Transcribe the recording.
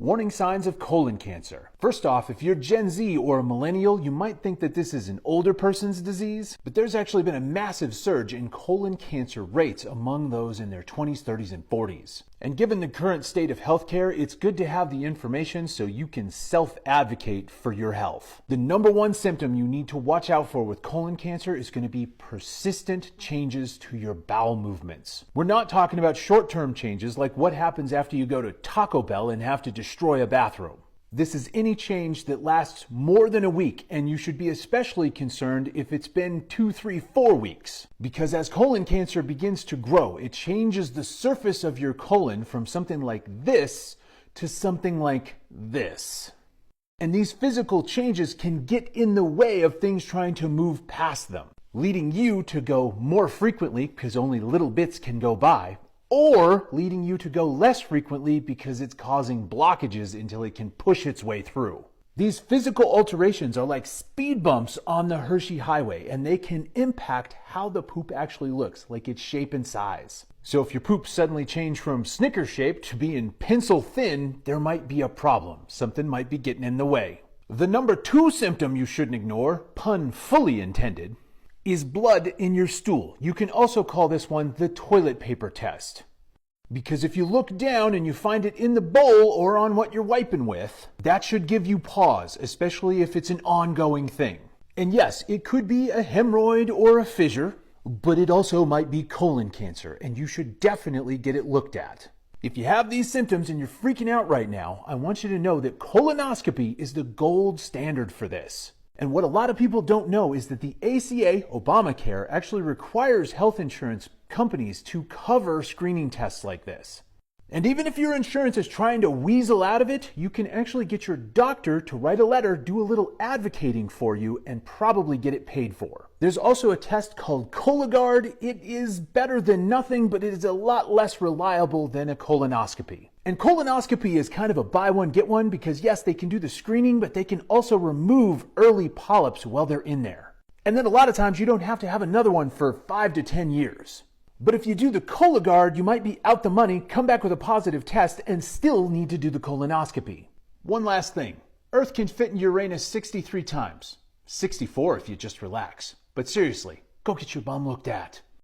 Warning signs of colon cancer. First off, if you're Gen Z or a millennial, you might think that this is an older person's disease, but there's actually been a massive surge in colon cancer rates among those in their 20s, 30s, and 40s. And given the current state of healthcare, it's good to have the information so you can self-advocate for your health. The number one symptom you need to watch out for with colon cancer is going to be persistent changes to your bowel movements. We're not talking about short-term changes like what happens after you go to Taco Bell and have to destroy a bathroom. This is any change that lasts more than a week, and you should be especially concerned if it's been 2, 3, 4 weeks. Because as colon cancer begins to grow, it changes the surface of your colon from something like this to something like this. And these physical changes can get in the way of things trying to move past them, leading you to go more frequently because only little bits can go by, or leading you to go less frequently because it's causing blockages until it can push its way through. These physical alterations are like speed bumps on the Hershey Highway, and they can impact how the poop actually looks, like its shape and size. So if your poop suddenly changed from Snickers shaped to being pencil thin, there might be a problem. Something might be getting in the way. The number 2 symptom you shouldn't ignore, pun fully intended, is blood in your stool. You can also call this one the toilet paper test. Because if you look down and you find it in the bowl or on what you're wiping with, that should give you pause, especially if it's an ongoing thing. And yes, it could be a hemorrhoid or a fissure, but it also might be colon cancer, and you should definitely get it looked at. If you have these symptoms and you're freaking out right now, I want you to know that colonoscopy is the gold standard for this. And what a lot of people don't know is that the ACA, Obamacare, actually requires health insurance companies to cover screening tests like this. And even if your insurance is trying to weasel out of it, you can actually get your doctor to write a letter, do a little advocating for you, and probably get it paid for. There's also a test called Cologuard. It is better than nothing, but it is a lot less reliable than a colonoscopy. And colonoscopy is kind of a buy one, get one, because yes, they can do the screening, but they can also remove early polyps while they're in there. And then a lot of times you don't have to have another one for 5 to 10 years. But if you do the Cologuard, you might be out the money, come back with a positive test, and still need to do the colonoscopy. One last thing. Earth can fit in Uranus 63 times. 64 if you just relax. But seriously, go get your bum looked at.